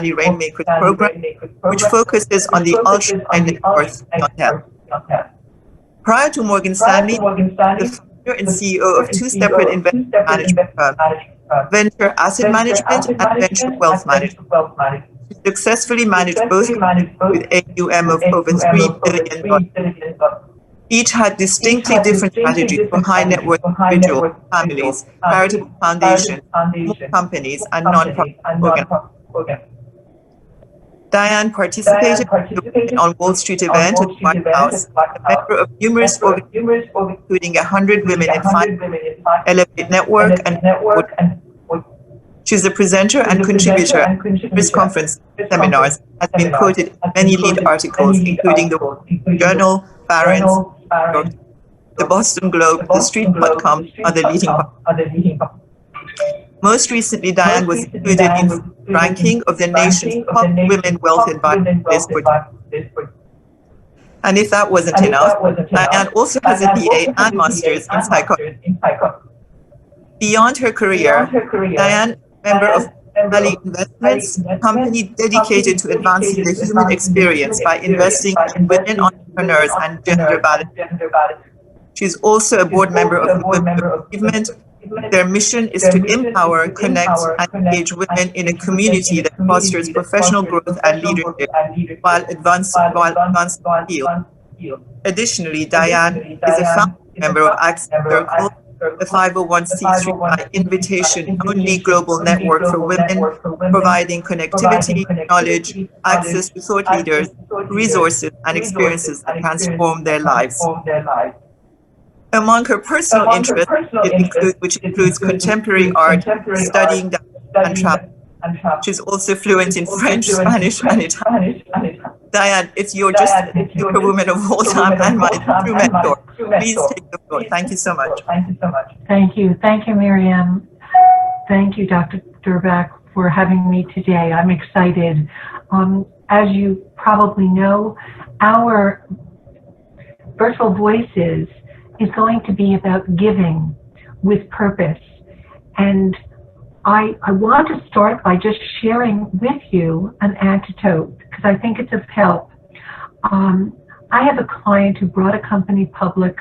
Stanley Rainmakers program, which focuses on the ultra high net worth clientele. Prior to Morgan Stanley, the founder and CEO of two separate investment management firms, Ventur Asset Management and Ventur Wealth Management. She successfully managed both with AUM of over $3 billion. Each had distinctly different strategies for high net worth individuals, families, charitable foundations, companies, and non-profit organizations. Diane participated in the on Wall Street event at the White House, a member of numerous organizations, including 100 Women in Finance, Elevate Network, and she's a presenter and contributor at numerous conferences and seminars, has been quoted in many lead articles, including the Wall Street Journal, Barron's, the Boston Globe, the Street.com, and other leading. Most recently, Diane was included in the ranking of the nation's top women wealth advisors. And if that wasn't enough, Diane also has a BA and master's in psychology. Beyond her career, Diane, member of Valley Investments, a company dedicated to advancing the human experience by investing in women entrepreneurs and gender balance. She's also a board member of the Women Movement. Their mission is to empower, connect, and engage women in a community that fosters professional growth and leadership while advancing the field. Additionally, Diane is a founding member of Access Circle, a 501c3 by invitation-only global network for women, providing connectivity, knowledge, access to thought leaders, resources, and experiences that transform their lives. Among her personal interests, which includes contemporary art, studying and travel. She's also fluent in French, Spanish, and Italian. Diane, it's you're just a superwoman of all time and my true mentor. Please take the floor. Thank you so much. Thank you. Thank you, Miriam. Thank you, Dr. Durbach, for having me today. I'm excited. As you probably know, our Virtual Voices is going to be about giving with purpose. And I want to start by just sharing with you an anecdote, because I think it's of help. I have a client who brought a company public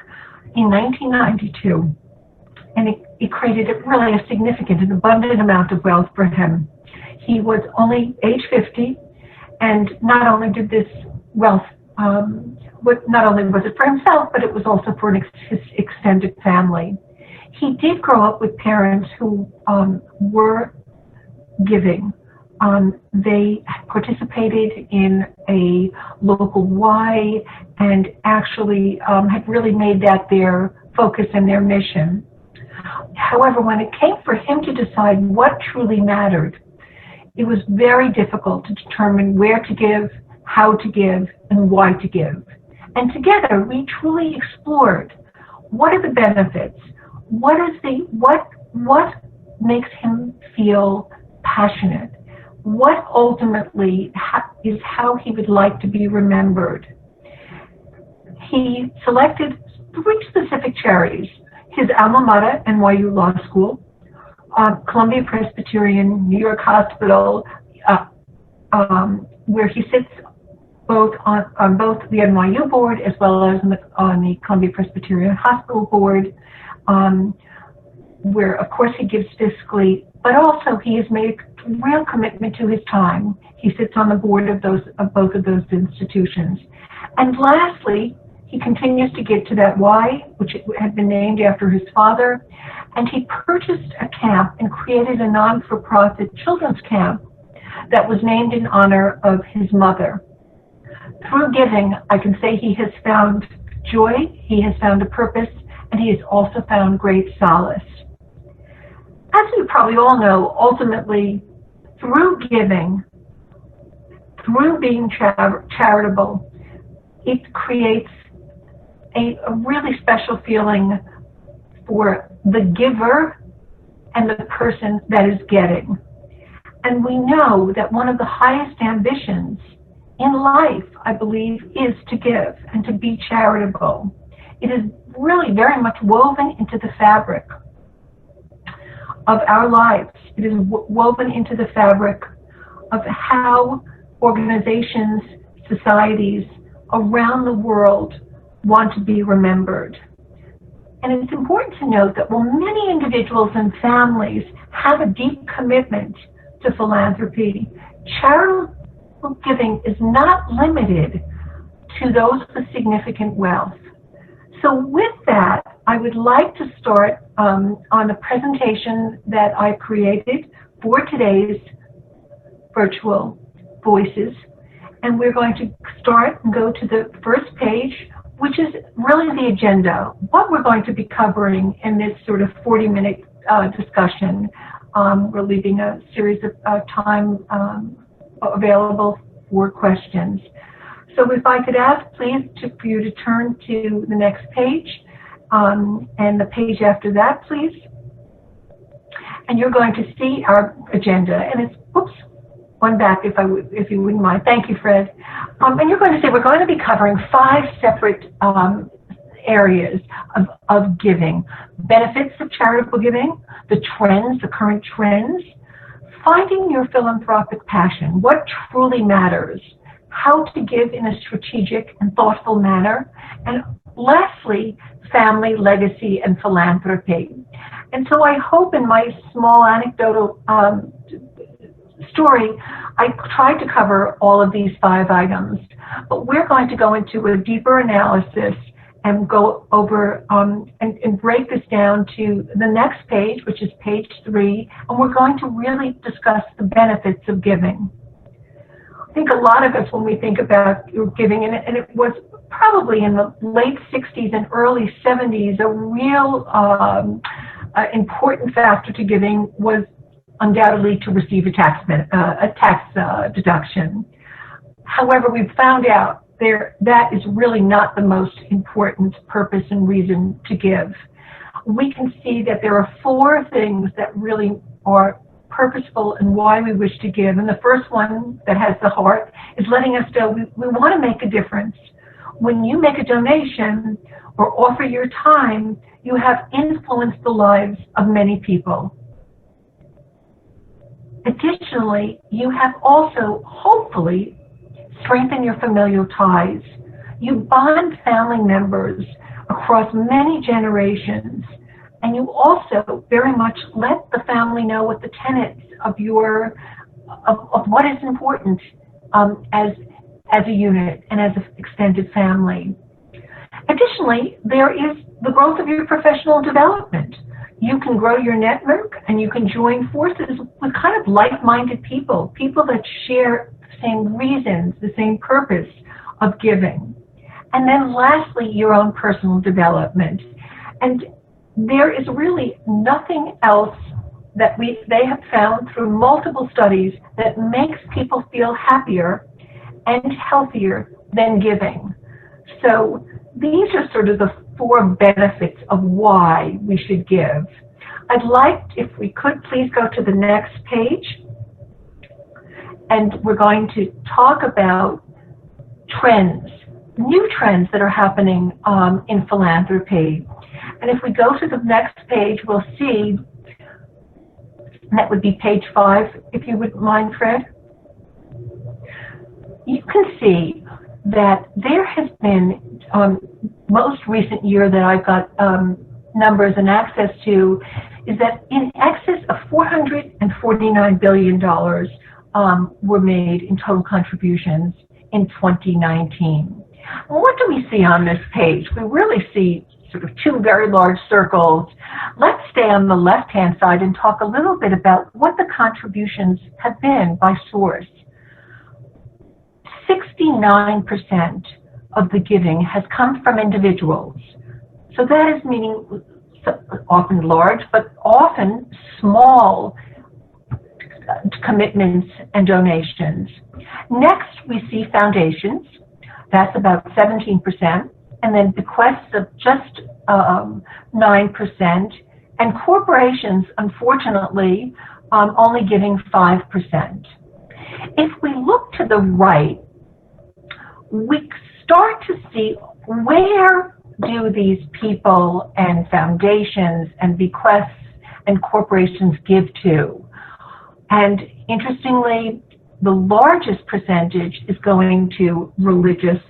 in 1992, and it created really a significant and abundant amount of wealth for him. He was only age 50, and not only did this wealth, not only was it for himself, but it was also for his extended family. He did grow up with parents who were giving. They participated in a local Y and actually had really made that their focus and their mission. However, when it came for him to decide what truly mattered, it was very difficult to determine where to give, how to give, and why to give. And together, we truly explored what are the benefits, what makes him feel passionate, what ultimately is how he would like to be remembered. He selected 3 specific charities: his alma mater, NYU Law School, Columbia Presbyterian, New York Hospital, where he sits both on both the NYU board as well as on the Columbia Presbyterian Hospital board, where of course he gives fiscally, but also he has made a real commitment to his time. He sits on the board of both of those institutions. And lastly, he continues to give to that Y, which had been named after his father, and he purchased a camp and created a non-for-profit children's camp that was named in honor of his mother. Through giving, I can say he has found joy, he has found a purpose, and he has also found great solace. As you probably all know, ultimately, through giving, through being charitable, it creates a really special feeling for the giver and the person that is getting. And we know that one of the highest ambitions in life, I believe, is to give and to be charitable. It is really very much woven into the fabric of our lives. It is woven into the fabric of how organizations, societies around the world want to be remembered. And it's important to note that while many individuals and families have a deep commitment to philanthropy, charitable giving is not limited to those with significant wealth. So with that, I would like to start on a presentation that I created for today's virtual voices. And we're going to start and go to the first page, which is really the agenda, what we're going to be covering in this sort of 40-minute discussion. We're leaving a series of time available for questions. So if I could ask, please, for you to turn to the next page, and the page after that, please. And you're going to see our agenda, and it's, whoops, one back if you wouldn't mind. Thank you, Fred. And you're going to see we're going to be covering 5 separate areas of giving. Benefits of charitable giving, the trends, the current trends, finding your philanthropic passion, what truly matters, how to give in a strategic and thoughtful manner, and lastly, family, legacy, and philanthropy. And so I hope in my small anecdotal story, I tried to cover all of these 5 items, but we're going to go into a deeper analysis and go over and break this down to the next page, which is page 3, and we're going to really discuss the benefits of giving. I think a lot of us, when we think about giving, and it was probably in the late 60s and early 70s, a real important factor to giving was undoubtedly to receive a tax deduction. However, we've found out that is really not the most important purpose and reason to give. We can see that there are 4 things that really are purposeful and why we wish to give. And the first one that has the heart is letting us know we want to make a difference. When you make a donation or offer your time, you have influenced the lives of many people. Additionally, you have also, hopefully, strengthened your familial ties. You bond family members across many generations, and you also very much let the family know what the tenets of what is important as a unit and as an extended family. Additionally, there is the growth of your professional development. You can grow your network and you can join forces with kind of like-minded people that share the same reasons, the same purpose of giving. And then lastly, your own personal development. And there is really nothing else that they have found through multiple studies that makes people feel happier and healthier than giving. So these are sort of the 4 benefits of why we should give. I'd like, if we could, please go to the next page. And we're going to talk about trends, new trends that are happening in philanthropy. And if we go to the next page, we'll see, and that would be page 5, if you wouldn't mind, Fred. You can see that there has been, most recent year that I've got numbers and access to, is that in excess of $449 billion were made in total contributions in 2019. Well, what do we see on this page? We really see sort of 2 very large circles. Let's stay on the left-hand side and talk a little bit about what the contributions have been by source. 69% of the giving has come from individuals. So that is meaning often large, but often small commitments and donations. Next, we see foundations. That's about 17%. And then bequests of just 9%. And corporations, unfortunately, only giving 5%. If we look to the right, we start to see where do these people and foundations and bequests and corporations give to. And interestingly, the largest percentage is going to religious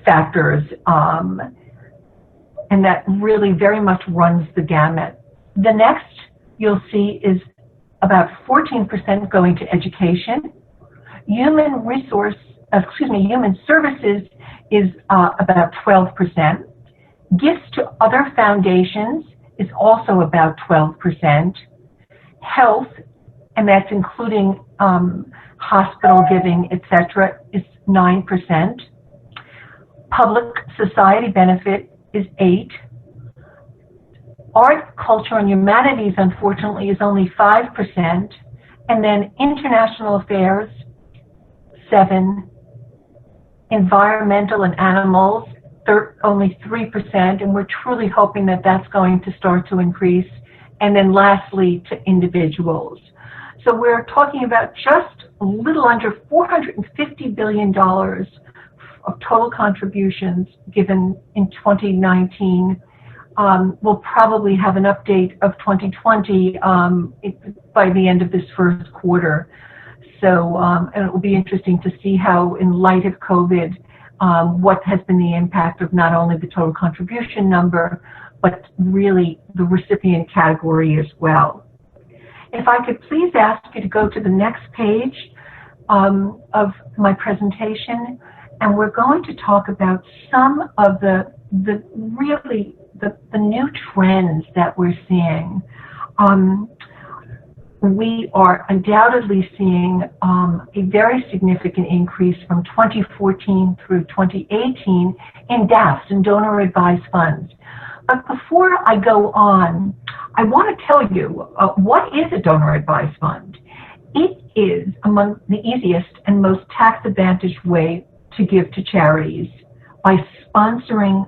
factors, and that really very much runs the gamut. The next you'll see is about 14% going to education. Human services is about 12%. Gifts to other foundations is also about 12%. Health, and that's including hospital giving, etc., is 9%. Public society benefit is 8%. Art, culture, and humanities, unfortunately, is only 5%. And then international affairs, 7%. Environmental and animals, only 3%, and we're truly hoping that that's going to start to increase. And then lastly, to individuals. So we're talking about just a little under $450 billion of total contributions given in 2019. We'll probably have an update of 2020 by the end of this first quarter. So and it will be interesting to see how, in light of COVID, what has been the impact of not only the total contribution number, but really the recipient category as well. If I could please ask you to go to the next page of my presentation, and we're going to talk about some of the new trends that we're seeing. We are undoubtedly seeing a very significant increase from 2014 through 2018 in DAFs, and donor advised funds. But before I go on, I want to tell you what is a donor advised fund. It is among the easiest and most tax advantaged way to give to charities by sponsoring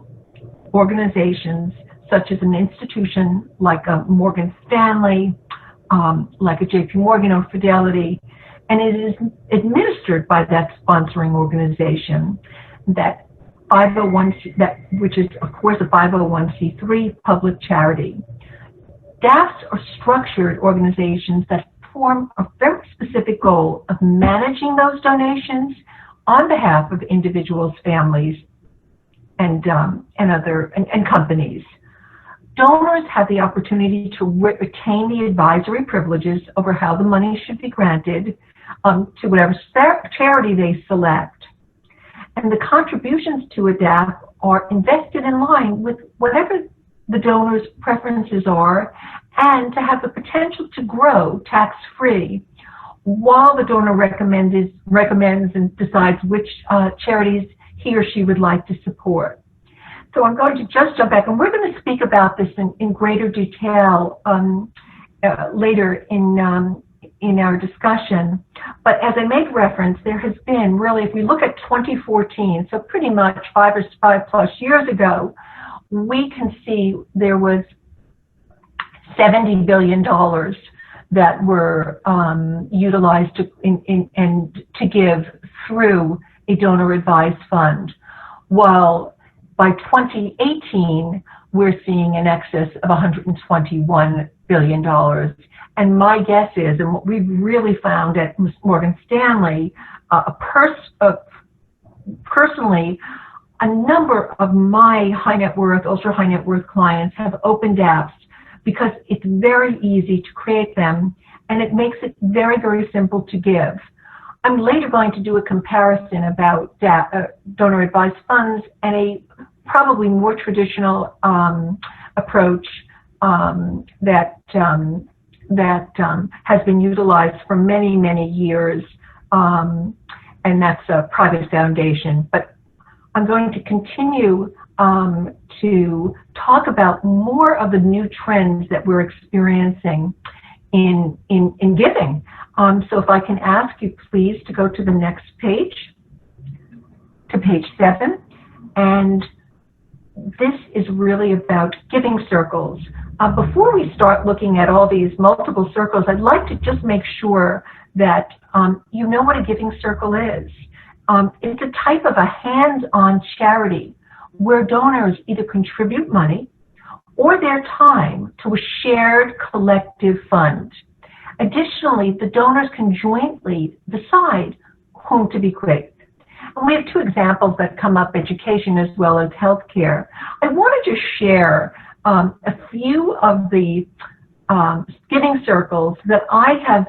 organizations such as an institution like a Morgan Stanley, like a JP Morgan or Fidelity, and it is administered by that sponsoring organization, that 501c, which is of course a 501c3 public charity. DAFs are structured organizations that form a very specific goal of managing those donations on behalf of individuals, families, and companies. Donors have the opportunity to retain the advisory privileges over how the money should be granted to whatever charity they select. And the contributions to a DAF are invested in line with whatever the donor's preferences are, and to have the potential to grow tax-free while the donor recommends and decides which charities he or she would like to support. So I'm going to just jump back, and we're going to speak about this in greater detail later in our discussion. But as I made reference, there has been really, if we look at 2014, so pretty much 5+ years ago, we can see there was $70 billion that were utilized to give through a donor advised fund, while by 2018 we're seeing in excess of $121 billion. And my guess is, and what we've really found at Morgan Stanley, personally, a number of my high net worth, ultra high net worth clients have opened DAFs because it's very easy to create them, and it makes it very, very simple to give. I'm later going to do a comparison about donor advised funds and a probably more traditional approach that has been utilized for many, many years, and that's a private foundation. But I'm going to continue to talk about more of the new trends that we're experiencing in giving. So if I can ask you please to go to the next page, to page 7, and this is really about giving circles. Before we start looking at all these multiple circles, I'd like to just make sure that you know what a giving circle is. It's a type of a hands-on charity where donors either contribute money or their time to a shared collective fund. Additionally, the donors can jointly decide whom to bequeath. And we have two examples that come up, education as well as healthcare. I wanted to share a few of the giving circles that I have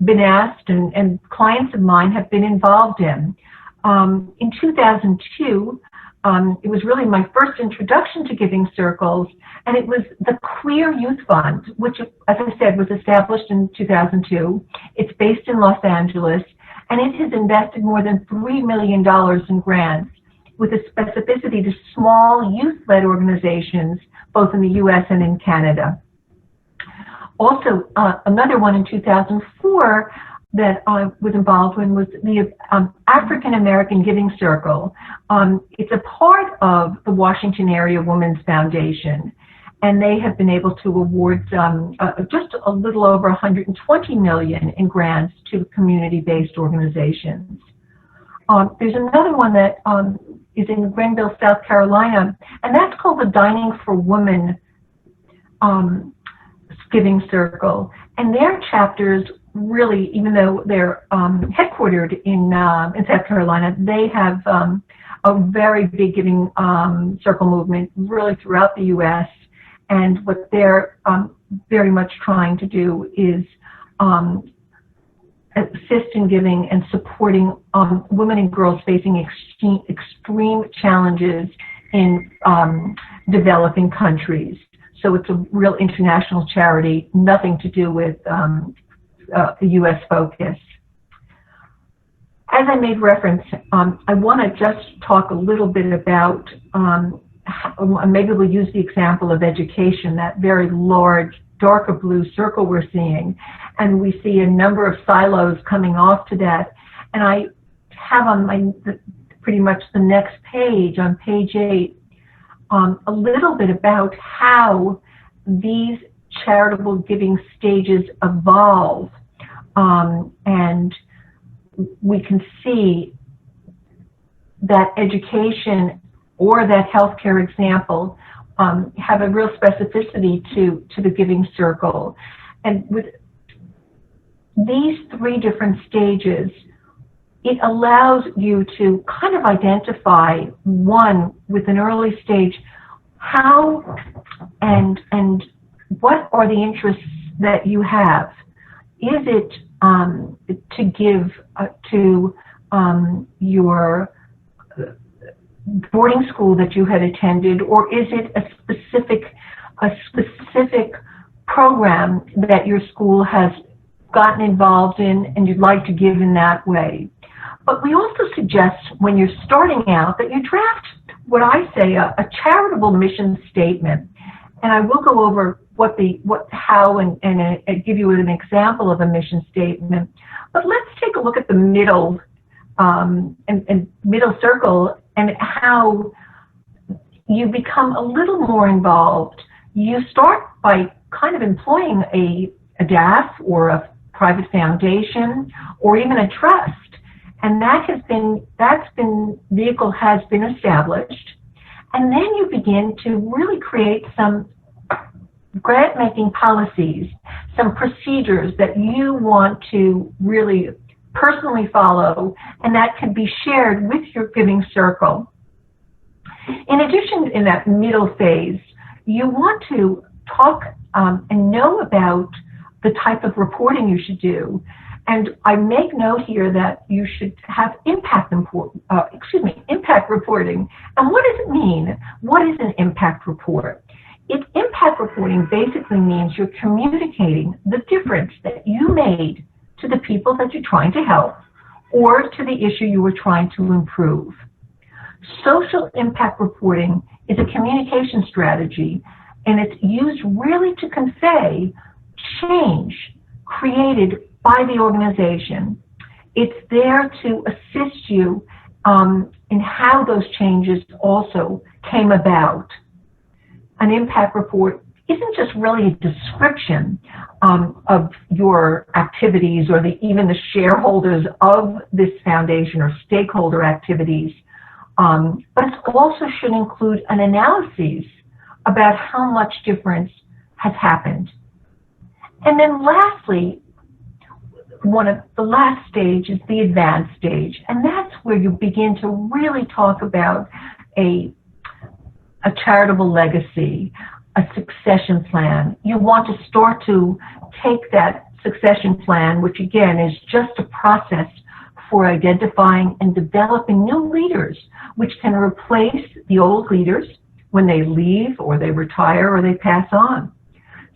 been asked and clients of mine have been involved in. In 2002, it was really my first introduction to giving circles, and it was the Queer Youth Fund, which, as I said, was established in 2002. It's based in Los Angeles, and it has invested more than $3 million in grants with a specificity to small youth-led organizations, both in the U.S. and in Canada. Also, another one in 2004 that I was involved in was the African American Giving Circle. It's a part of the Washington Area Women's Foundation, and they have been able to award just a little over $120 million in grants to community-based organizations. There's another one that is in Greenville, South Carolina, and that's called the Dining for Women Giving Circle, and their chapters really, even though they're headquartered in South Carolina, they have a very big giving circle movement really throughout the U.S. And what they're very much trying to do is assist in giving and supporting women and girls facing extreme challenges in developing countries. So it's a real international charity, nothing to do with the U.S. focus. As I made reference, I want to just talk a little bit about, maybe we'll use the example of education, that very large, darker blue circle we're seeing, and we see a number of silos coming off to that. And I have on pretty much the next page, on page 8, a little bit about how these charitable giving stages evolve. And we can see that education or that healthcare example have a real specificity to the giving circle. And with these 3 different stages, it allows you to kind of identify, one, with an early stage, how and what are the interests that you have. Is it to give to your boarding school that you had attended, or is it a specific program that your school has gotten involved in and you'd like to give in that way? But we also suggest when you're starting out that you draft what I say a charitable mission statement, and I will go over how and give you an example of a mission statement. But let's take a look at the middle and middle circle and how you become a little more involved. You start by kind of employing a DAF or a private foundation or even a trust. And vehicle has been established. And then you begin to really create some grant-making policies, some procedures that you want to really personally follow, and that can be shared with your giving circle. In addition, in that middle phase, you want to talk and know about the type of reporting you should do. And I make note here that you should have impact reporting. And what does it mean? What is an impact report? Impact reporting basically means you're communicating the difference that you made to the people that you're trying to help or to the issue you were trying to improve. Social impact reporting is a communication strategy, and it's used really to convey change created by the organization. It's there to assist you in how those changes also came about. An impact report isn't just really a description of your activities or even the shareholders of this foundation or stakeholder activities, but it also should include an analysis about how much difference has happened. And then lastly, one of the last stage is the advanced stage, and that's where you begin to really talk about a charitable legacy, a succession plan. You want to start to take that succession plan, which again is just a process for identifying and developing new leaders, which can replace the old leaders when they leave or they retire or they pass on.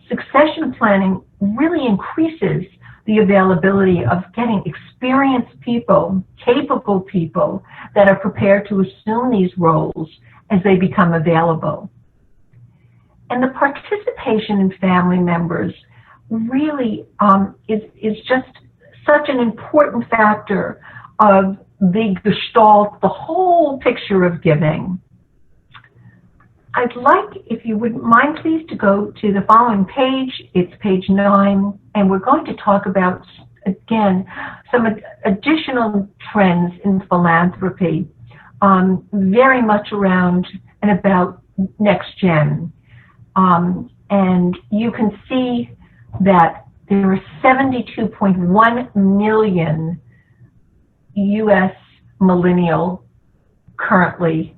Succession planning really increases the availability of getting experienced people, capable people that are prepared to assume these roles as they become available. And the participation in family members really is just such an important factor of the gestalt, the whole picture of giving. I'd like, if you wouldn't mind, please, to go to the following page. It's page 9, and we're going to talk about, again, some additional trends in philanthropy, very much around and about next gen. And you can see that there are 72.1 million U.S. millennial currently.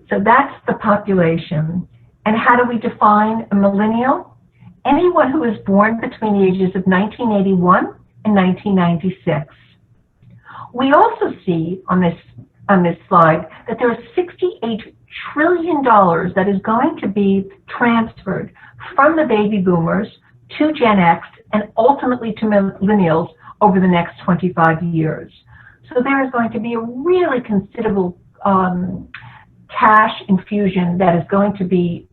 So that's the population. And how do we define a millennial? Anyone who was born between the ages of 1981 and 1996. We also see on this slide that there is $68 trillion that is going to be transferred from the baby boomers to Gen X and ultimately to millennials over the next 25 years. So there is going to be a really considerable cash infusion that is going to be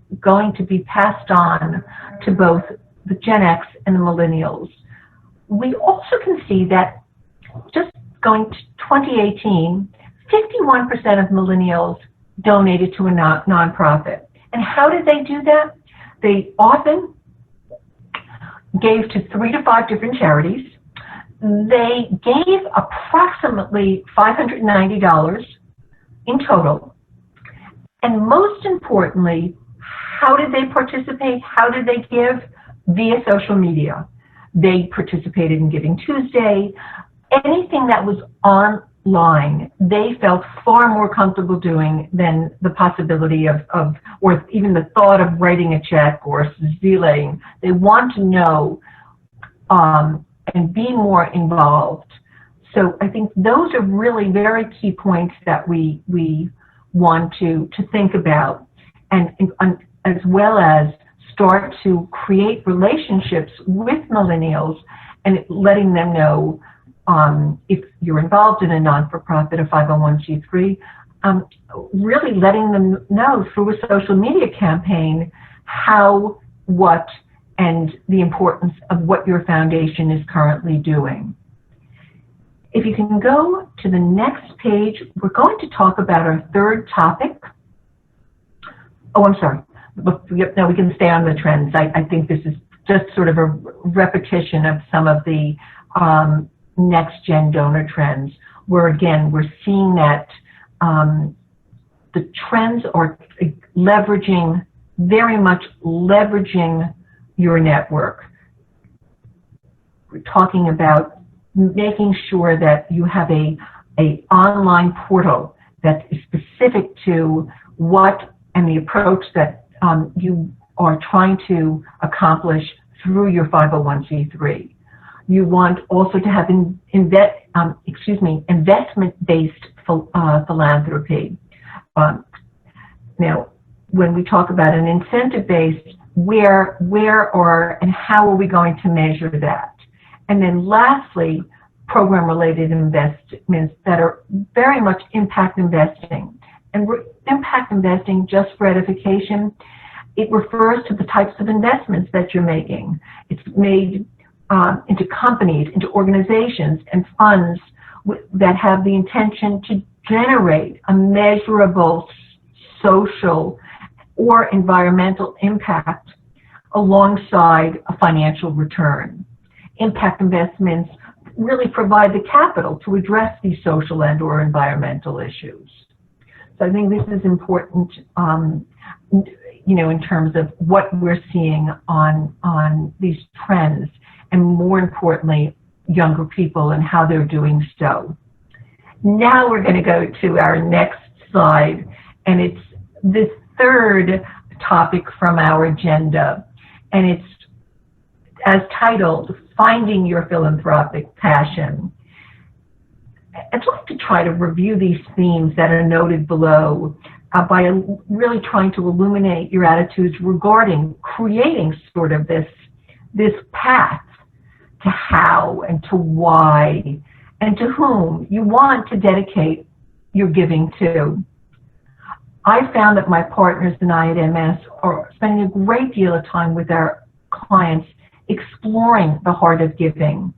passed on to both the Gen X and the millennials. We also can see that just going to 2018, 51% of millennials donated to a nonprofit. And how did they do that? They often gave to 3 to 5 different charities. They gave approximately $590 in total. And most importantly, how did they participate? How did they give? Via social media. They participated in Giving Tuesday. Anything that was online, they felt far more comfortable doing than the possibility of or even the thought of writing a check or Zilling. They want to know and be more involved. So I think those are really very key points that we want to think about, and as well as start to create relationships with millennials and letting them know if you're involved in a non-for-profit, a 501c3, really letting them know through a social media campaign how, what, and the importance of what your foundation is currently doing. If you can go to the next page, we're going to talk about our third topic. Oh, I'm sorry. No, we can stay on the trends. I think this is just sort of a repetition of some of the next-gen donor trends, where, again, we're seeing that the trends are leveraging, very much leveraging your network. We're talking about making sure that you have a online portal that is specific to what and the approach that you are trying to accomplish through your 501c3. You want also to have investment-based philanthropy. Now, when we talk about an incentive-based, where are and how are we going to measure that? And then lastly, program-related investments that are very much impact investing. And impact investing, just for edification, it refers to the types of investments that you're making. It's made into companies, into organizations and funds that have the intention to generate a measurable social or environmental impact alongside a financial return. Impact investments really provide the capital to address these social and or environmental issues. So I think this is important. in terms of what we're seeing on these trends, and more importantly, younger people and how they're doing so. Now we're going to go to our next slide, and it's this third topic from our agenda, and it's as titled, Finding Your Philanthropic Passion. I'd like to try to review these themes that are noted below by really trying to illuminate your attitudes regarding creating sort of this path to how and to why and to whom you want to dedicate your giving to. I found that my partners and I at MS are spending a great deal of time with our clients exploring the heart of giving.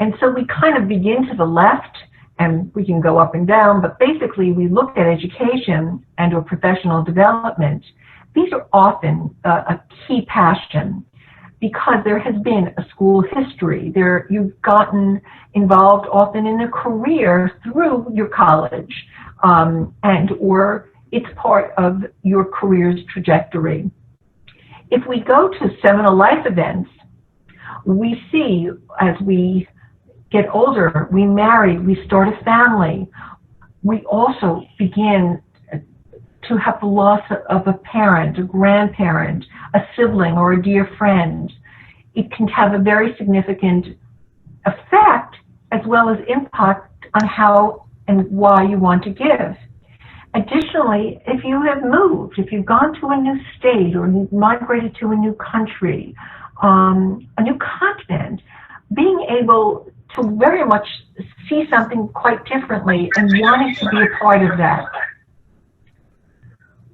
And so we kind of begin to the left, and we can go up and down, but basically we look at education and or professional development. These are often a key passion because there has been a school history. You've gotten involved often in a career through your college, and or it's part of your career's trajectory. If we go to seminal life events, we see as we get older, we marry, we start a family. We also begin to have the loss of a parent, a grandparent, a sibling, or a dear friend. It can have a very significant effect as well as impact on how and why you want to give. Additionally, if you have moved, if you've gone to a new state or migrated to a new country, a new continent, being able to very much see something quite differently and wanting to be a part of that.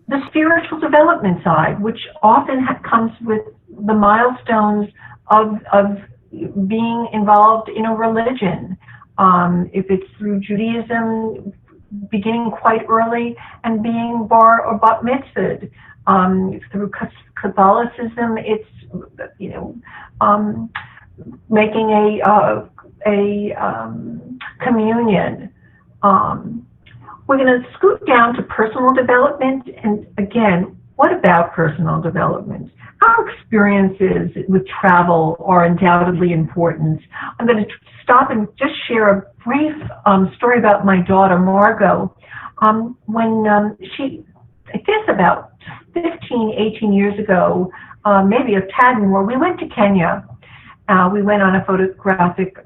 The spiritual development side, which often comes with the milestones of being involved in a religion. If it's through Judaism, beginning quite early and being bar or bat mitzvahed. Through Catholicism, it's making a communion. We're going to scoot down to personal development, and again, what about personal development? Our experiences with travel are undoubtedly important. I'm going to stop and just share a brief story about my daughter, Margot. When she, I guess about 15, 18 years ago, maybe a tad more, we went to Kenya. We went on a photographic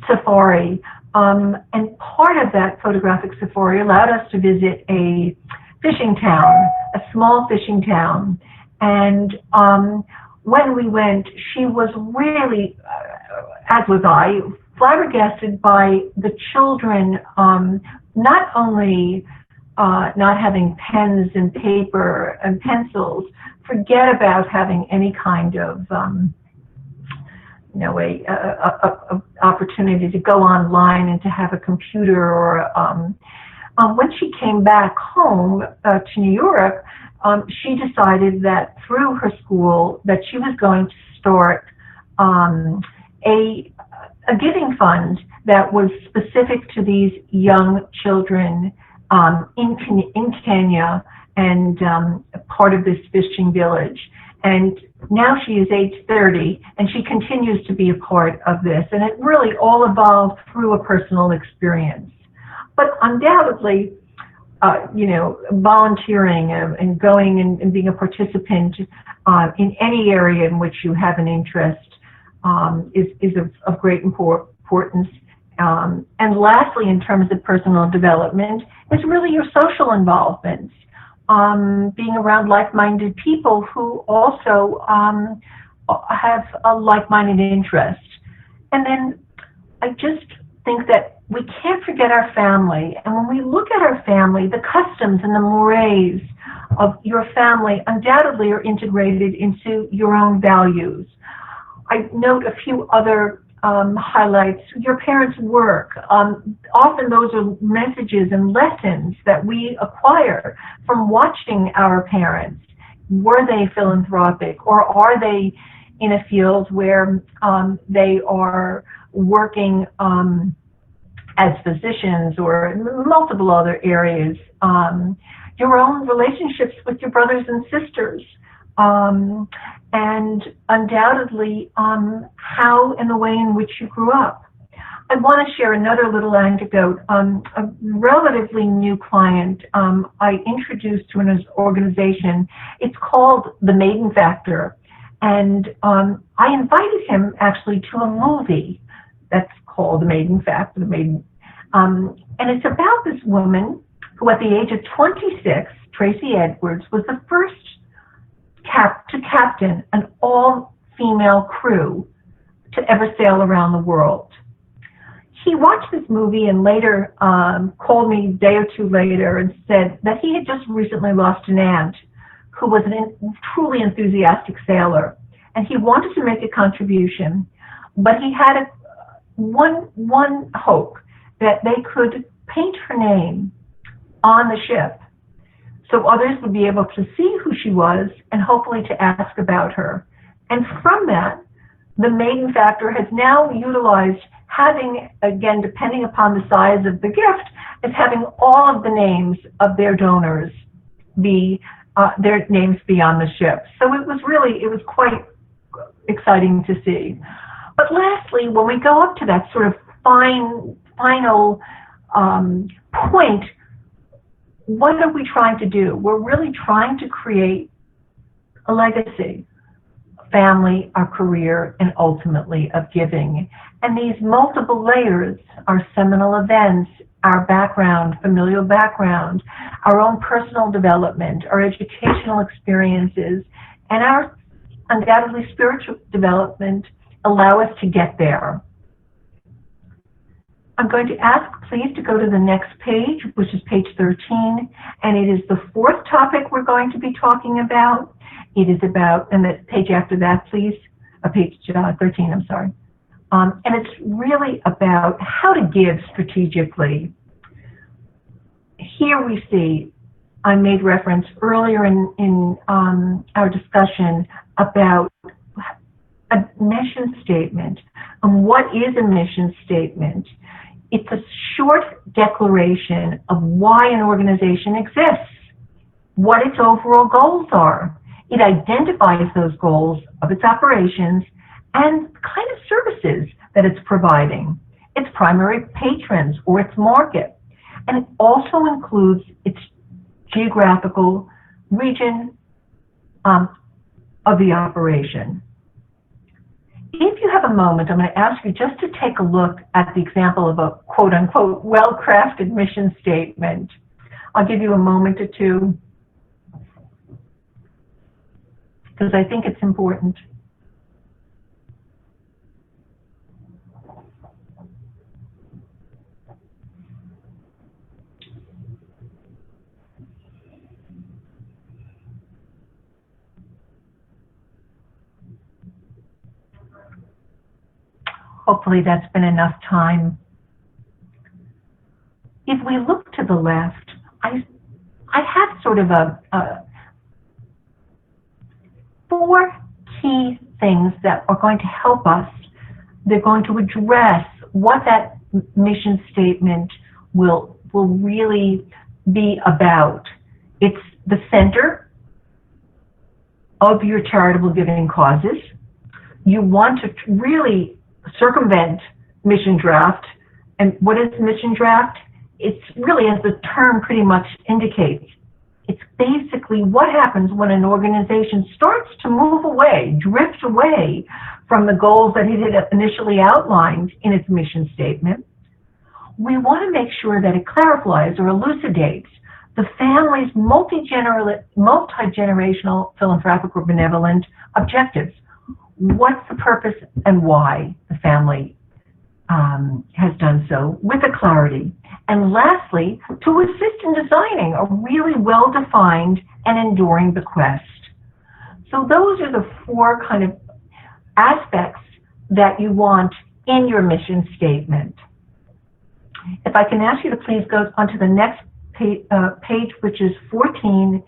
safari. And part of that photographic safari allowed us to visit a fishing town, a small fishing town. And when we went, she was really, as was I, flabbergasted by the children, not only not having pens and paper and pencils, forget about having any kind of opportunity to go online and to have a computer. Or when she came back home to New York, she decided that through her school that she was going to start a giving fund that was specific to these young children in Kenya and part of this fishing village. And now she is age 30, and she continues to be a part of this. And it really all evolved through a personal experience. But undoubtedly, volunteering and going and being a participant in any area in which you have an interest is of great importance. And lastly, in terms of personal development, is really your social involvement. Being around like-minded people who also have a like-minded interest. And then I just think that we can't forget our family. And when we look at our family, the customs and the mores of your family undoubtedly are integrated into your own values. I note a few other highlights. Your parents' work. Often those are messages and lessons that we acquire from watching our parents. Were they philanthropic, or are they in a field where they are working as physicians or multiple other areas? your own relationships with your brothers and sisters, and undoubtedly how and the way in which you grew up. I want to share another little anecdote. A relatively new client I introduced to an organization. It's called The Maiden Factor. And I invited him actually to a movie that's called The Maiden Factor. And it's about this woman who at the age of 26, Tracy Edwards, was the first to captain an all-female crew to ever sail around the world. He watched this movie and later called me a day or two later and said that he had just recently lost an aunt who was a truly enthusiastic sailor, and he wanted to make a contribution, but he had one hope, that they could paint her name on the ship so others would be able to see who she was and hopefully to ask about her. And from that, the Maiden Factor has now utilized having, again, depending upon the size of the gift, is having all of the names of their donors be, their names be on the ship. So it was quite exciting to see. But lastly, when we go up to that sort of final point, what are we trying to do? We're really trying to create a legacy, family, our career, and ultimately of giving. And these multiple layers, our seminal events, our background, familial background, our own personal development, our educational experiences, and our undoubtedly spiritual development allow us to get there. I'm going to ask, please, to go to the next page, which is page 13, and it is the fourth topic we're going to be talking about. It is about, and the page after that, please, page 13, I'm sorry. And it's really about how to give strategically. Here we see, I made reference earlier in our discussion about a mission statement. And what is a mission statement? It's a short declaration of why an organization exists, what its overall goals are. It identifies those goals of its operations and the kind of services that it's providing, its primary patrons or its market. And it also includes its geographical region of the operation. If you have a moment, I'm going to ask you just to take a look at the example of a quote-unquote well-crafted mission statement. I'll give you a moment or two, because I think it's important. Hopefully that's been enough time. If we look to the left, I have sort of four key things that are going to help us. They're going to address what that mission statement will really be about. It's the center of your charitable giving causes. You want to really circumvent mission draft. And what is mission draft? It's really, as the term pretty much indicates, it's basically what happens when an organization starts to move away, drift away from the goals that it had initially outlined in its mission statement. We want to make sure that it clarifies or elucidates the family's multi-generational philanthropic or benevolent objectives. What's the purpose and why the family has done so with a clarity. And lastly, to assist in designing a really well-defined and enduring bequest. So those are the four kind of aspects that you want in your mission statement. If I can ask you to please go onto the next page, which is 14,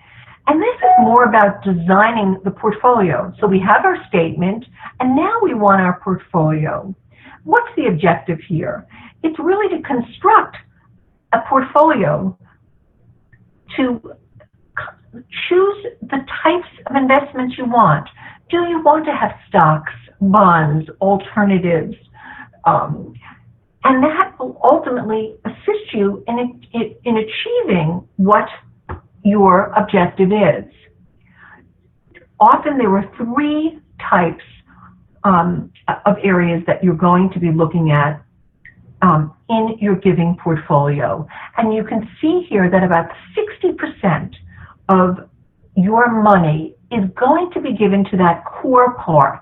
and this is more about designing the portfolio. So we have our statement, and now we want our portfolio. What's the objective here? It's really to construct a portfolio to choose the types of investments you want. Do you want to have stocks, bonds, alternatives? And that will ultimately assist you in achieving what your objective is. Often there are three types of areas that you're going to be looking at in your giving portfolio. And you can see here that about 60% of your money is going to be given to that core part.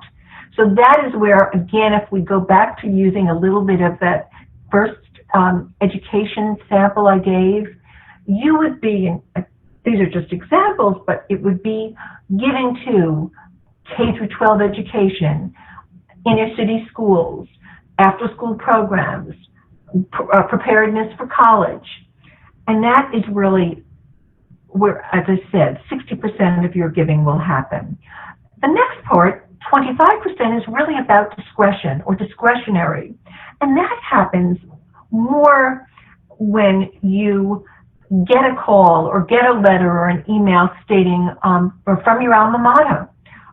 So that is where, again, if we go back to using a little bit of that first education sample I gave, you would be, these are just examples, but it would be giving to K through 12 education, inner city schools, after school programs, preparedness for college. And that is really where, as I said, 60% of your giving will happen. The next part, 25%, is really about discretion or discretionary. And that happens more when you get a call or get a letter or an email stating, or from your alma mater,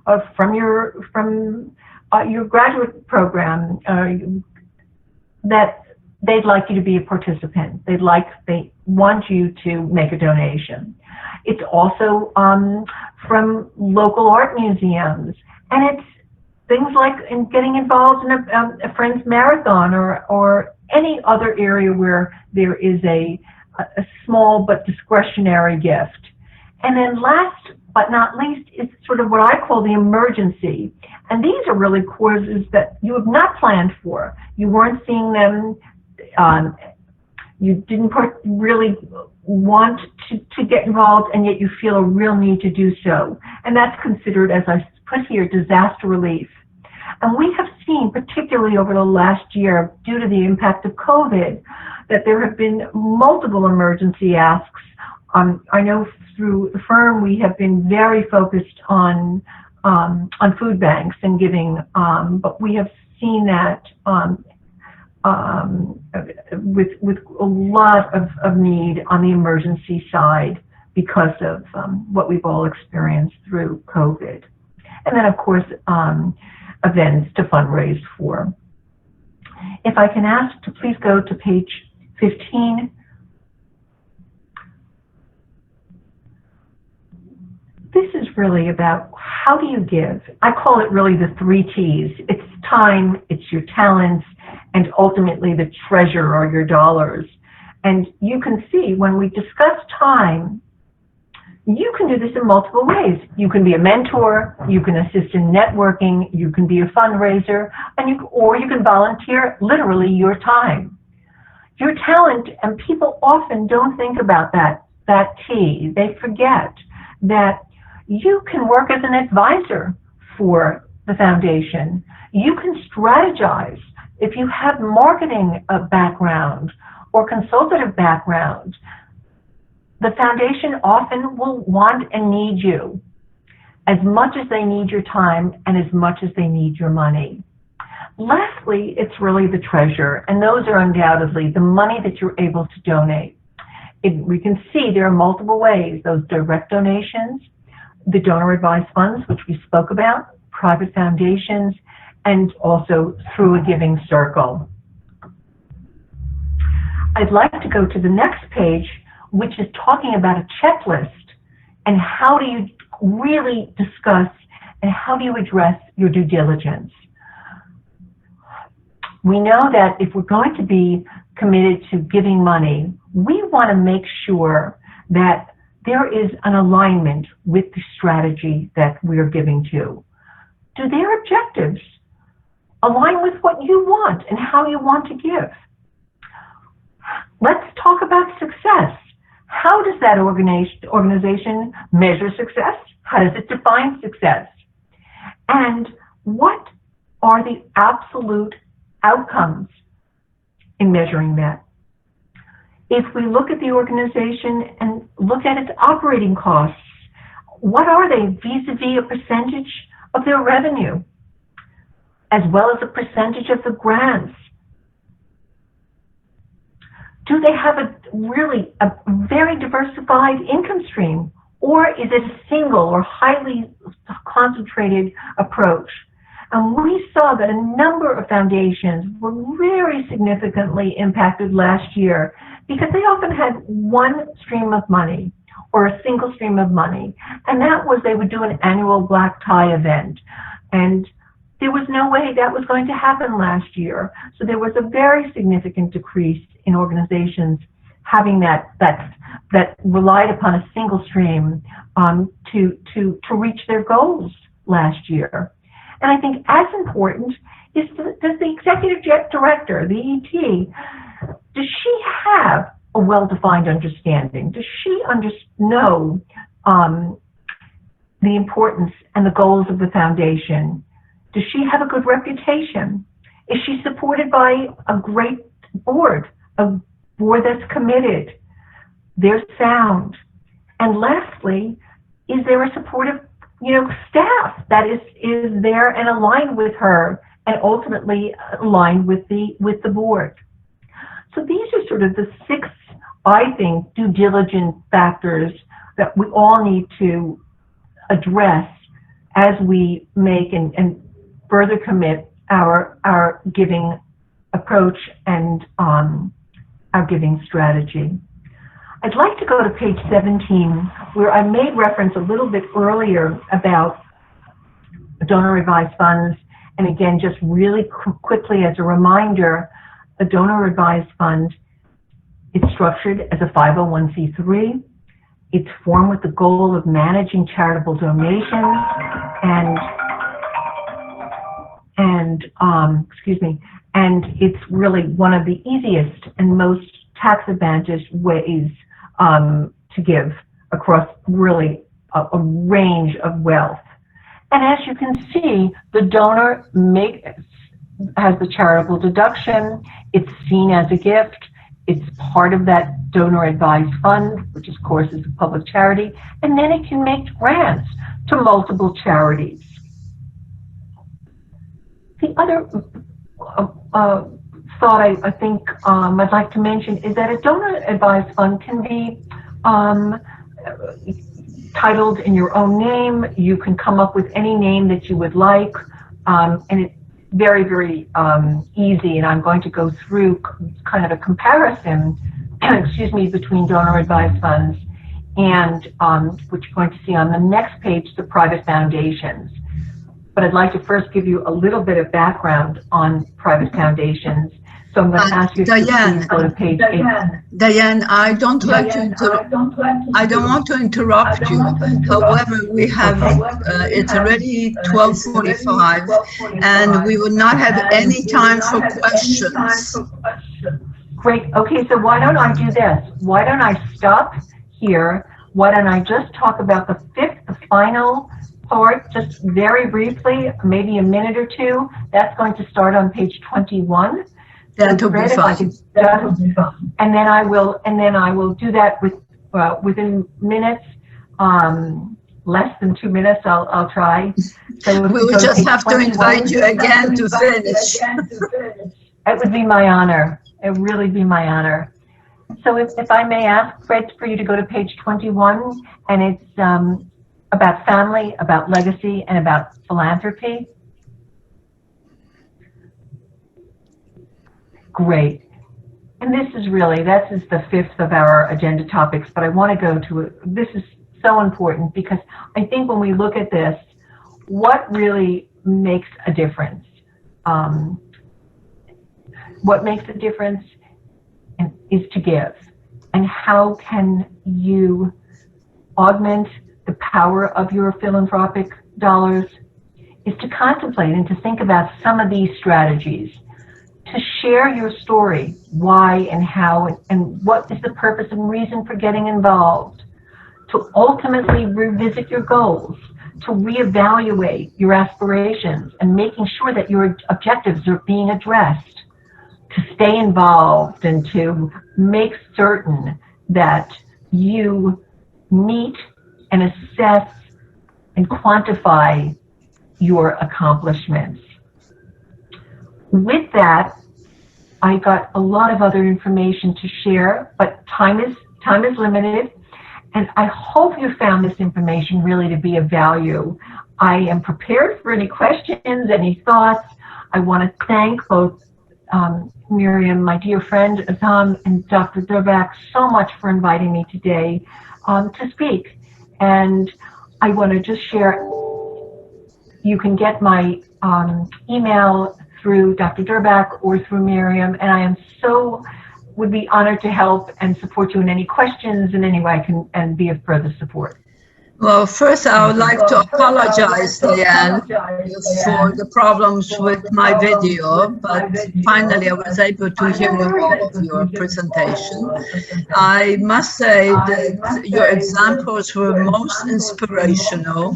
or from your graduate program, that they'd like you to be a participant. They want you to make a donation. It's also from local art museums, and it's things like getting involved in a friend's marathon or any other area where there is a small but discretionary gift. And then last but not least is sort of what I call the emergency. And these are really causes that you have not planned for. You weren't seeing them. You didn't really want to get involved, and yet you feel a real need to do so. And that's considered, as I put here, disaster relief. And we have seen, particularly over the last year, due to the impact of COVID, that there have been multiple emergency asks. I know through the firm we have been very focused on food banks and giving, but we have seen that with a lot of need on the emergency side because of what we've all experienced through COVID. And then, of course, events to fundraise for. If I can ask to please go to page 15. This is really about how do you give. I call it really the 3 T's. It's time, it's your talents, and ultimately the treasure or your dollars. And you can see when we discuss time, you can do this in multiple ways. You can be a mentor, you can assist in networking, you can be a fundraiser, or you can volunteer literally your time. Your talent, and people often don't think about that T. They forget that you can work as an advisor for the foundation. You can strategize. If you have marketing background or consultative background, the foundation often will want and need you as much as they need your time and as much as they need your money. Lastly, it's really the treasure, and those are undoubtedly the money that you're able to donate. We can see there are multiple ways: those direct donations, the donor advised funds, which we spoke about, private foundations, and also through a giving circle. I'd like to go to the next page, which is talking about a checklist and how do you really discuss and how do you address your due diligence. We know that if we're going to be committed to giving money, we want to make sure that there is an alignment with the strategy that we're giving to. Do their objectives align with what you want and how you want to give? Let's talk about success. How does that organization measure success? How does it define success? And what are the absolute outcomes in measuring that? If we look at the organization and look at its operating costs, what are they vis-a-vis a percentage of their revenue, as well as a percentage of the grants? Do they have a very diversified income stream, or is it a single or highly concentrated approach? And we saw that a number of foundations were very significantly impacted last year because they often had one stream of money or a single stream of money. And that was they would do an annual black tie event. And there was no way that was going to happen last year. So there was a very significant decrease in organizations having that relied upon a single stream to reach their goals last year. And I think as important is does the executive director, the ET, does she have a well-defined understanding? Does she know the importance and the goals of the foundation? Does she have a good reputation? Is she supported by a great board, a board that's committed? They're sound. And lastly, is there a supportive staff that is there and aligned with her and ultimately aligned with the board? So these are sort of the 6, I think, due diligence factors that we all need to address as we make and further commit our giving approach and our giving strategy. I'd like to go to page 17, where I made reference a little bit earlier about donor advised funds. And again, just really quickly as a reminder, a donor advised fund is structured as a 501c3. It's formed with the goal of managing charitable donations and it's really one of the easiest and most tax advantaged ways to give across really a range of wealth. And as you can see, the donor has the charitable deduction. It's seen as a gift. It's part of that donor advised fund, which of course is a public charity, and then it can make grants to multiple charities. The other thought I think I'd like to mention is that a donor advised fund can be titled in your own name. You can come up with any name that you would like, and it's very, very easy. And I'm going to go through kind of a comparison, between donor advised funds and which you're going to see on the next page, the private foundations. But I'd like to first give you a little bit of background on private foundations. So I'm going to ask you to please go to page 8. Diane, I don't want to interrupt you. However, we have it's already 12:45, and we will not have any time for questions. Great. Okay, so why don't I do this? Why don't I stop here? Why don't I just talk about the 5th, the final part, just very briefly, maybe a minute or two. That's going to start on page 21. That'll be fine. And then I will do that within minutes, less than 2 minutes. I'll try. So we will just have to invite you again to finish. It would be my honor. It would really be my honor. So if I may ask, Fred, for you to go to page 21, and it's about family, about legacy, and about philanthropy. Great. And this is the 5th of our agenda topics, but I want to go to it. This is so important because I think when we look at this, what really makes a difference? What makes a difference is to give. And how can you augment the power of your philanthropic dollars is to contemplate and to think about some of these strategies, to share your story, why and how, and what is the purpose and reason for getting involved, to ultimately revisit your goals, to reevaluate your aspirations and making sure that your objectives are being addressed, to stay involved and to make certain that you meet and assess and quantify your accomplishments. With that, I got a lot of other information to share, but time is limited, And I hope you found this information really to be of value. I am prepared for any questions, any thoughts. I want to thank both Miriam, my dear friend, Tom, and Dr. Durbach so much for inviting me today to speak. And I want to just share, you can get my email through Dr. Durbach or through Miriam, and I am would be honored to help and support you in any questions in any way I can and be of further support. Well, first I would like to apologize, Diane, for the problems with my video, but finally I was able to hear your presentation. I must say that your examples were most inspirational,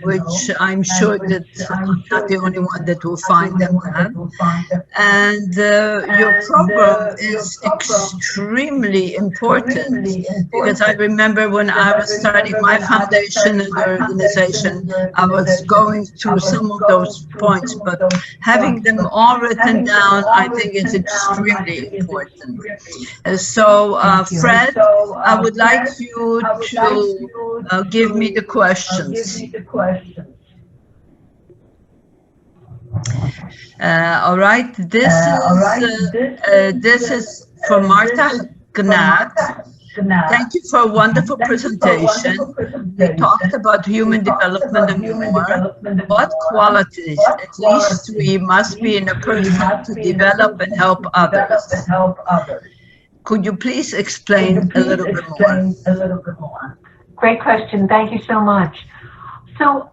which I'm sure that I'm not the only one that will find them that. And your program is extremely important, because I remember when I was starting my foundation and the organization, I was going through some of those points, but having them all written down, I think is extremely important. So, Fred, I would like you to give me the questions. All right, this is from Martha Gnat. Thank you for a wonderful presentation. You talked about human development and more. What qualities, at least 3, must be in a person to develop and help others? Could you please explain a little bit more? Great question. Thank you so much. So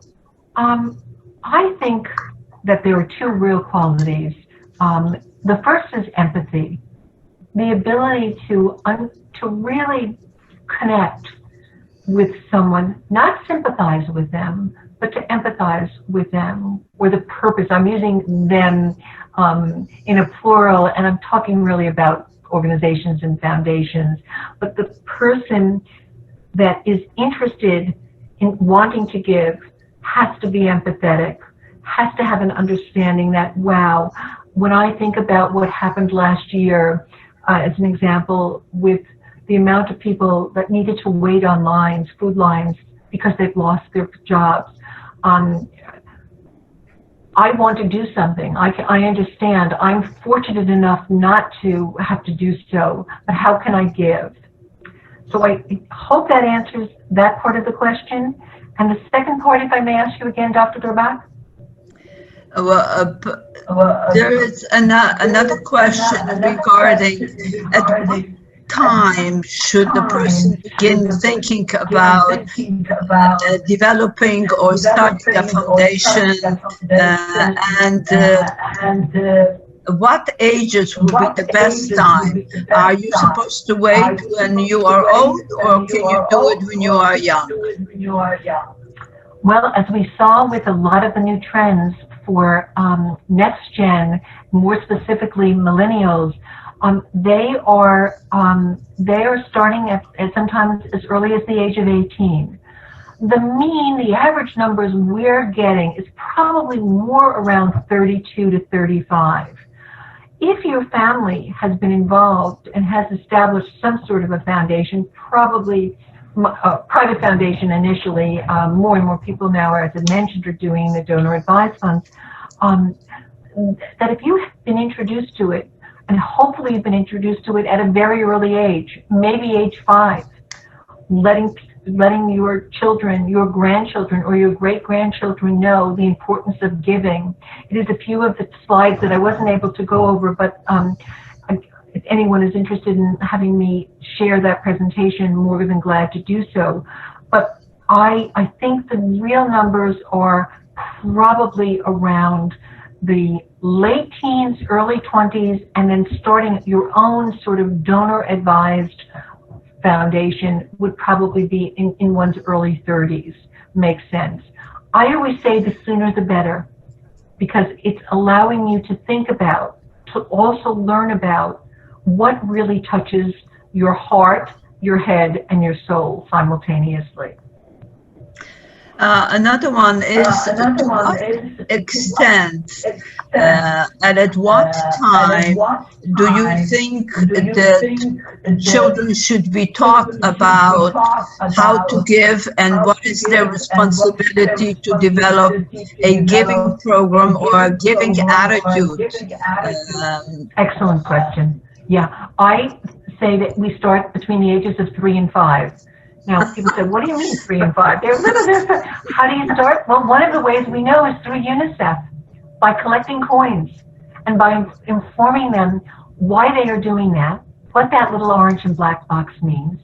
I think that there are 2 real qualities. The first is empathy, the ability to really connect with someone, not sympathize with them, but to empathize with them, or the purpose. I'm using them in a plural, and I'm talking really about organizations and foundations, but the person that is interested in wanting to give has to be empathetic, has to have an understanding that, wow, when I think about what happened last year, as an example, with the amount of people that needed to wait on lines, food lines, because they've lost their jobs. I want to do something. I understand. I'm fortunate enough not to have to do so, but how can I give? So I hope that answers that part of the question. And the second part, if I may ask you again, Dr. Durbach? There is another question regarding at what time should the person begin thinking about developing or starting a foundation, and what ages would be the best time? Are you supposed to wait when you are old, or can you do it when you are young? Well, as we saw with a lot of the new trends for next gen, more specifically millennials, they are starting at sometimes as early as the age of 18. The average numbers we're getting is probably more around 32 to 35. If your family has been involved and has established some sort of a foundation, probably a private foundation initially, more and more people now, as I mentioned, are doing the donor advised funds, that if you have been introduced to it, and hopefully you've been introduced to it at a very early age, maybe age 5, letting your children, your grandchildren, or your great-grandchildren know the importance of giving. It is a few of the slides that I wasn't able to go over, but if anyone is interested in having me share that presentation, more than glad to do so. But I think the real numbers are probably around the late teens, early 20s, and then starting your own sort of donor-advised foundation would probably be in one's early 30s. Makes sense. I always say the sooner the better, because it's allowing you to think about, to also learn about what really touches your heart, your head, and your soul simultaneously. Another one is to what extent and at what time do you think that children should be taught about how to give and what is their responsibility to develop a giving program or a giving attitude? Excellent question. Yeah, I say that we start between the ages of 3 and 5. Now, people say, what do you mean 3 and 5? How do you start? Well, one of the ways we know is through UNICEF, by collecting coins and by informing them why they are doing that, what that little orange and black box means.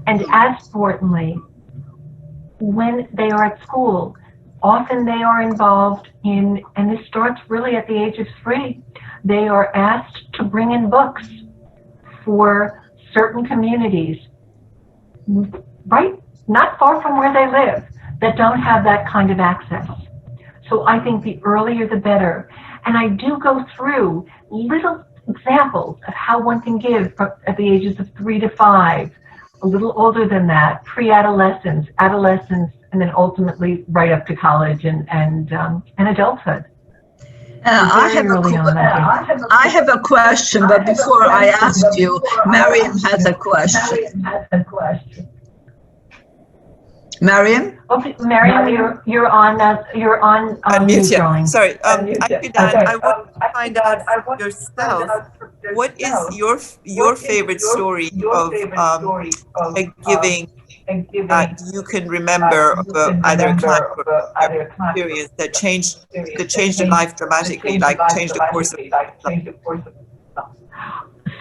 And as importantly, when they are at school, often they are involved in, and this starts really at the age of 3, they are asked to bring in books for certain communities, right, not far from where they live, that don't have that kind of access. So I think the earlier the better. And I do go through little examples of how one can give at the ages of 3 to 5, a little older than that, pre-adolescence, adolescence, and then ultimately right up to college and adulthood. I have a question, but before I ask you, Mariam has a question. Mariam? Okay, Mariam, you're on mute, darling. Sorry, actually, Dan, I want to find out for yourself, what is your favorite story of giving that you can remember of either a client or experience that changed your life dramatically, like changed the course of life?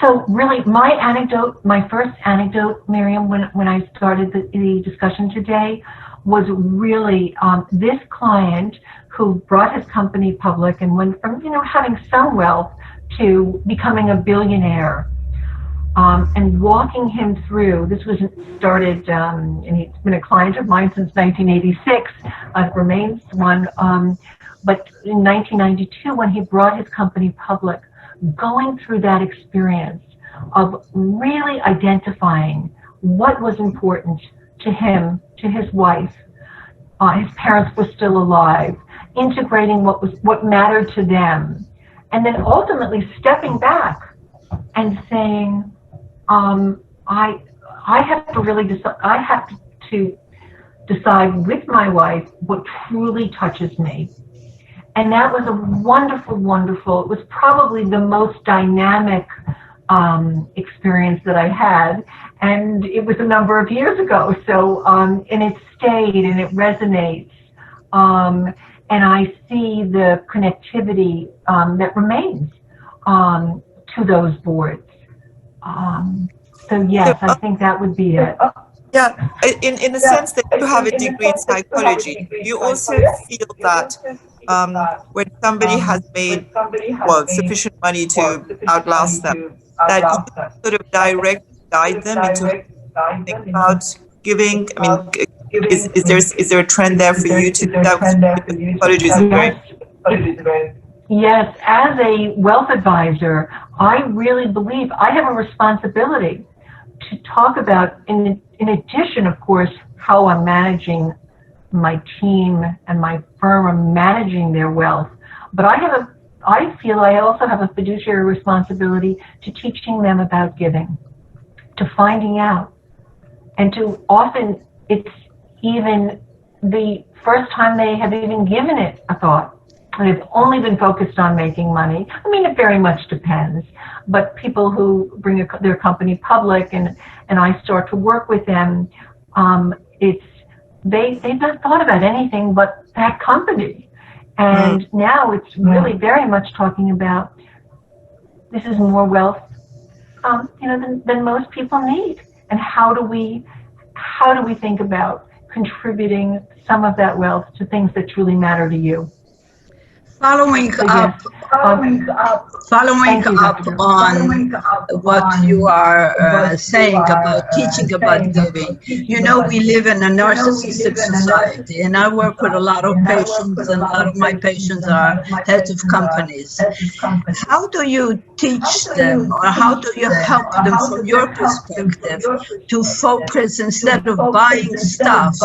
So really, my first anecdote, Miriam, when I started the discussion today, was really this client who brought his company public and went from, having some wealth to becoming a billionaire. And walking him through, this was started, and he's been a client of mine since 1986, remains one, but in 1992, when he brought his company public, going through that experience of really identifying what was important to him, to his wife, his parents were still alive, integrating what mattered to them, and then ultimately stepping back and saying, I have to really decide. I have to decide with my wife what truly touches me, and that was a wonderful, wonderful. It was probably the most dynamic experience that I had, and it was a number of years ago. So, and it stayed and it resonates, and I see the connectivity that remains to those boards. So yes, I think that would be it. Yeah, in the sense that you have a degree in psychology, you also feel that when somebody has made sufficient money to outlast them, that you sort of guide them into think about giving. I mean, is there a trend there for you to do that? Psychology is very. Yes, as a wealth advisor, I really believe I have a responsibility to talk about, in addition, of course, how I'm managing my team and my firm are managing their wealth. But I feel I also have a fiduciary responsibility to teaching them about giving, to finding out, and to often it's even the first time they have even given it a thought. They've only been focused on making money. I mean, it very much depends. But people who bring their company public and I start to work with them, they've not thought about anything but that company. And now it's really very much talking about this is more wealth, than most people need. And how do we think about contributing some of that wealth to things that truly matter to you? Following up on what you are saying about teaching about giving, we live in a narcissistic society, and I work with a lot of patients, and a lot of my patients are heads of companies. How do you teach them, or how do you help them from your perspective to focus instead of buying stuff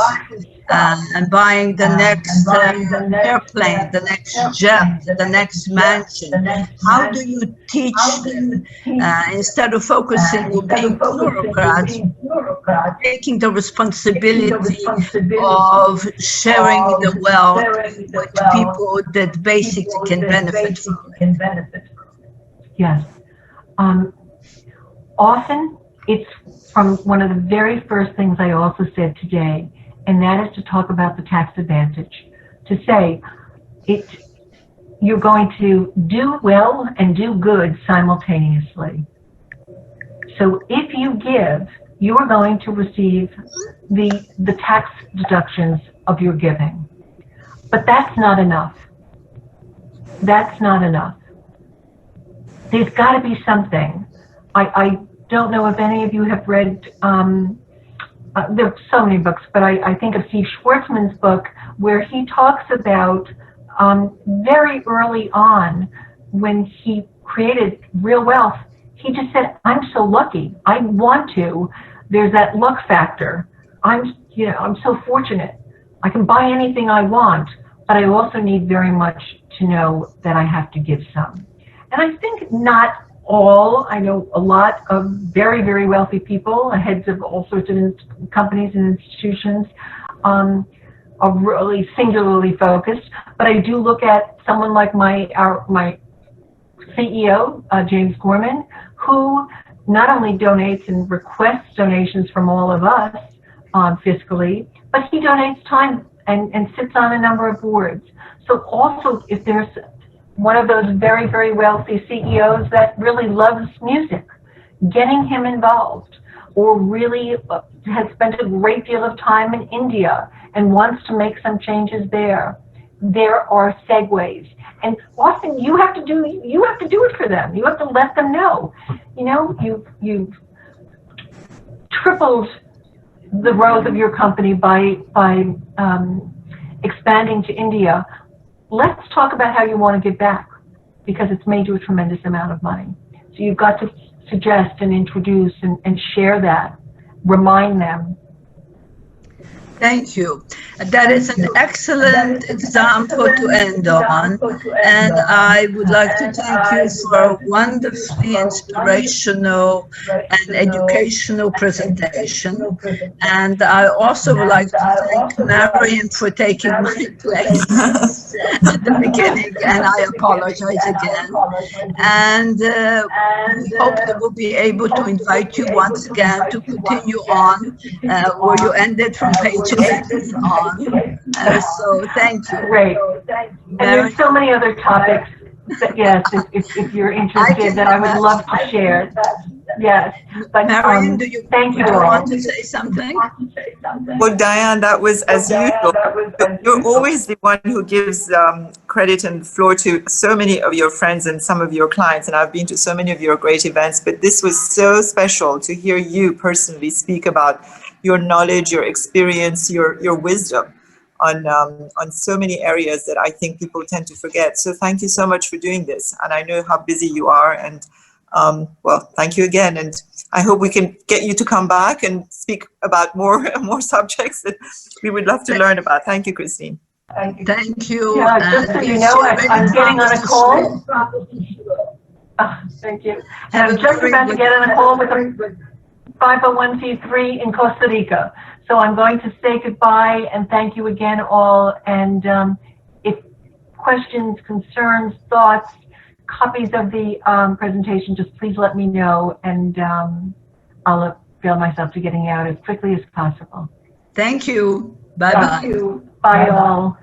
and buying the next airplane, the next jet, the next mansion. How do you teach them, instead of focusing or being bureaucrats, taking the responsibility of sharing the wealth with people that basically can benefit from it? Yes. Often it's from one of the very first things I also said today, and that is to talk about the tax advantage. To say you're going to do well and do good simultaneously. So if you give, you are going to receive the tax deductions of your giving. But that's not enough. That's not enough. There's got to be something. I don't know if any of you have read, there are so many books, but I think of Steve Schwartzman's book where he talks about very early on when he created real wealth, he just said, I'm so lucky. I want to. There's that luck factor. I'm so fortunate. I can buy anything I want, but I also need very much to know that I have to give some. And I think not all, I know a lot of very, very wealthy people, heads of all sorts of companies and institutions, are really singularly focused. But I do look at someone like my CEO, James Gorman, who not only donates and requests donations from all of us fiscally, but he donates time and sits on a number of boards. So also, if there's one of those very, very wealthy CEOs that really loves music, getting him involved, or really has spent a great deal of time in India and wants to make some changes there. There are segues, and often you have to do it for them. You have to let them know. You've tripled the growth of your company by expanding to India. Let's talk about how you want to give back, because it's made you a tremendous amount of money. So you've got to suggest and introduce and share that, remind them. Thank you. That is an excellent example to end on. And I would like to thank you for a wonderfully inspirational and educational presentation. And I also would like to thank Marion for taking my place at the beginning, and I apologize again. And we hope that we'll be able to invite you once again to continue on where you ended from page 8 on. So thank you. Great. And there's so many other topics that, yes, if you're interested, that I would love to share. Yes. But Marion, thank you do you all. want to say something? Well, Diane, that was as usual. You're always the one who gives credit and floor to so many of your friends and some of your clients, and I've been to so many of your great events, but this was so special to hear you personally speak about your knowledge, your experience, your wisdom on so many areas that I think people tend to forget. So thank you so much for doing this. And I know how busy you are. And well, thank you again. And I hope we can get you to come back and speak about more subjects that we would love to learn about. Thank you, Christine. Thank you. Yeah, just so you know, I'm getting on a call. Thank you. And I'm just about to get on a call with a 501c3 in Costa Rica. So I'm going to say goodbye and thank you again all. And if questions, concerns, thoughts, copies of the presentation, just please let me know, and I'll avail myself to getting out as quickly as possible. Thank you. Bye-bye. Bye all.